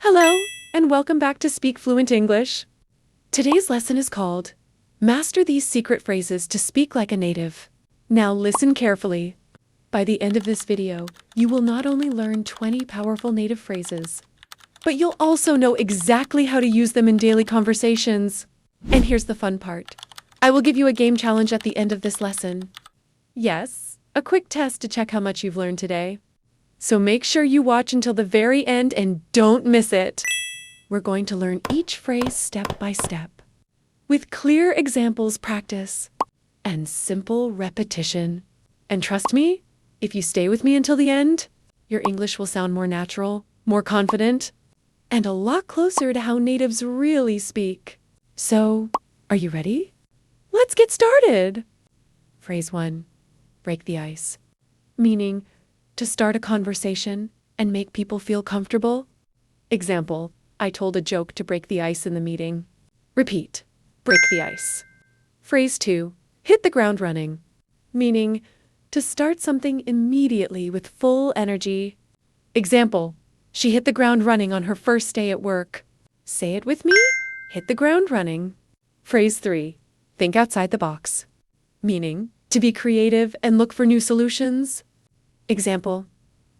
Hello, and welcome back to Speak Fluent English. Today's lesson is called Master These Secret Phrases to Speak Like a Native. Now listen carefully. By the end of this video, you will not only learn 20 powerful native phrases, but you'll also know exactly how to use them in daily conversations. And here's the fun part. I will give you a game challenge at the end of this lesson. Yes, a quick test to check how much you've learned today. So make sure you watch until the very end and don't miss it. We're going to learn each phrase step by step, with clear examples practice and simple repetition. And trust me, if you stay with me until the end, your English will sound more natural, more confident, and a lot closer to how natives really speak. So, are you ready? Let's get started. Phrase 1, break the ice, meaning to start a conversation and make people feel comfortable. Example, I told a joke to break the ice in the meeting. Repeat, break the ice. Phrase 2, hit the ground running, meaning to start something immediately with full energy. Example, she hit the ground running on her first day at work. Say it with me, hit the ground running. Phrase 3, think outside the box, meaning to be creative and look for new solutions. Example,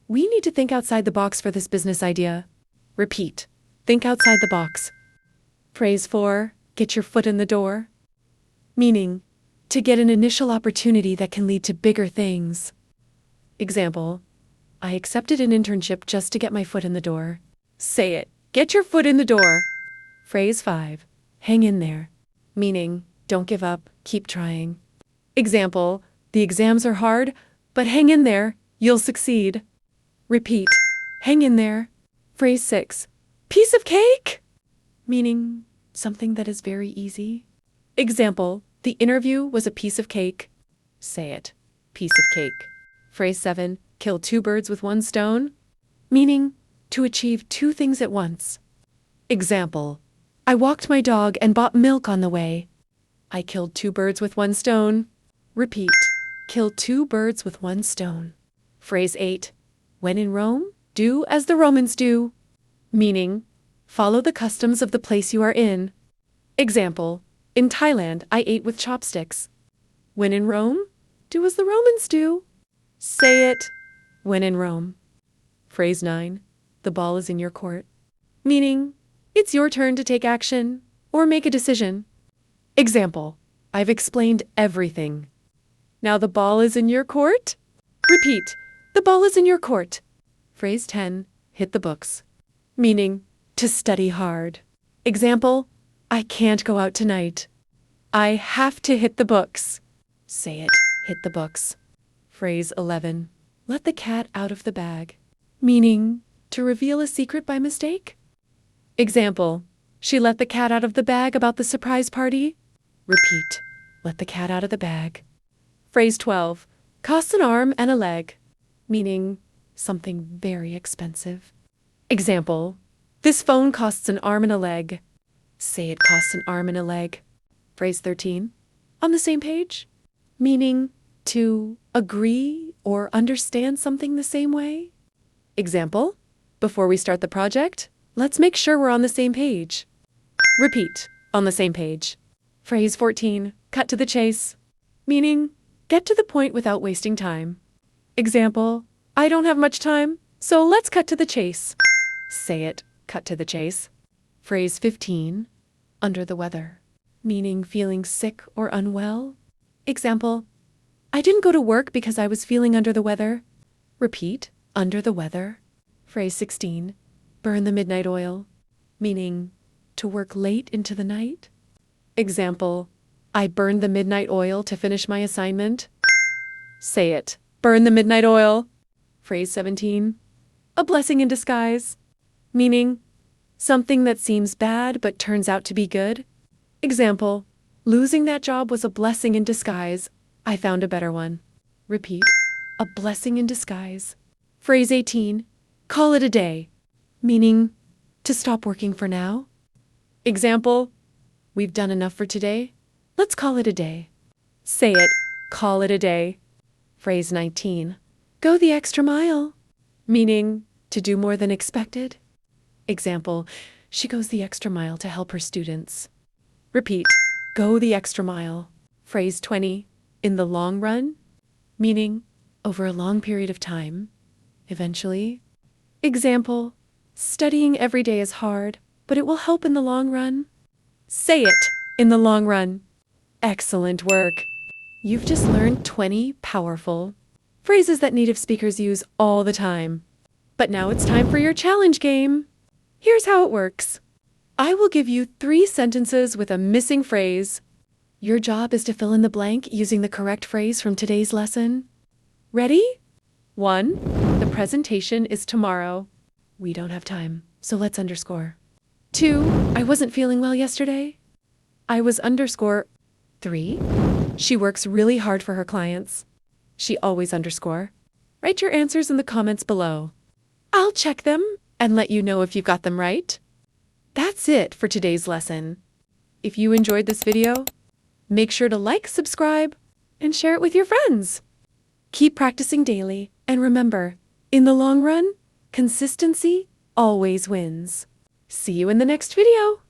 we need to think outside the box for this business idea. Repeat, think outside the box. Phrase 4, get your foot in the door, meaning to get an initial opportunity that can lead to bigger things. Example, I accepted an internship just to get my foot in the door. Say it, get your foot in the door. Phrase 5, hang in there, meaning don't give up, keep trying. Example, the exams are hard, but hang in there. You'll succeed. Repeat, hang in there. Phrase 6, piece of cake, meaning something that is very easy. Example, the interview was a piece of cake. Say it, piece of cake. Phrase 7, kill two birds with one stone, meaning to achieve two things at once. Example, I walked my dog and bought milk on the way. I killed two birds with one stone. Repeat, kill two birds with one stone. Phrase 8, when in Rome, do as the Romans do, meaning follow the customs of the place you are in. Example, in Thailand, I ate with chopsticks. When in Rome, do as the Romans do. Say it, when in Rome. Phrase 9, the ball is in your court, meaning it's your turn to take action or make a decision. Example, I've explained everything. Now the ball is in your court. Repeat, the ball is in your court. Phrase 10, hit the books, meaning to study hard. Example, I can't go out tonight. I have to hit the books. Say it, hit the books. Phrase 11, let the cat out of the bag, meaning to reveal a secret by mistake. Example, she let the cat out of the bag about the surprise party. Repeat, let the cat out of the bag. Phrase 12, costs an arm and a leg, meaning something very expensive. Example, this phone costs an arm and a leg. Say it costs an arm and a leg. Phrase 13, on the same page, meaning to agree or understand something the same way. Example, before we start the project, let's make sure we're on the same page. Repeat, on the same page. Phrase 14, cut to the chase, meaning get to the point without wasting time. Example, I don't have much time, so let's cut to the chase. Say it, cut to the chase. Phrase 15, under the weather, meaning feeling sick or unwell. Example, I didn't go to work because I was feeling under the weather. Repeat, under the weather. Phrase 16, burn the midnight oil, meaning to work late into the night. Example, I burned the midnight oil to finish my assignment. Say it, burn the midnight oil. Phrase 17, a blessing in disguise, meaning something that seems bad but turns out to be good. Example, losing that job was a blessing in disguise. I found a better one. Repeat, a blessing in disguise. Phrase 18, call it a day, meaning to stop working for now. Example, we've done enough for today. Let's call it a day. Say it, call it a day. Phrase 19, go the extra mile, meaning to do more than expected. Example, she goes the extra mile to help her students. Repeat, go the extra mile. Phrase 20, in the long run, meaning over a long period of time, eventually. Example, studying every day is hard, but it will help in the long run. Say it, in the long run. Excellent work. You've just learned 20 powerful phrases that native speakers use all the time. But now it's time for your challenge game. Here's how it works. I will give you 3 sentences with a missing phrase. Your job is to fill in the blank using the correct phrase from today's lesson. Ready? 1. The presentation is tomorrow. We don't have time, so let's underscore. 2. I wasn't feeling well yesterday. I was underscore. 3. She works really hard for her clients. She always underscore. Write your answers in the comments below. I'll check them and let you know if you've got them right. That's it for today's lesson. If you enjoyed this video, make sure to like, subscribe, and share it with your friends. Keep practicing daily, and remember, in the long run, consistency always wins. See you in the next video.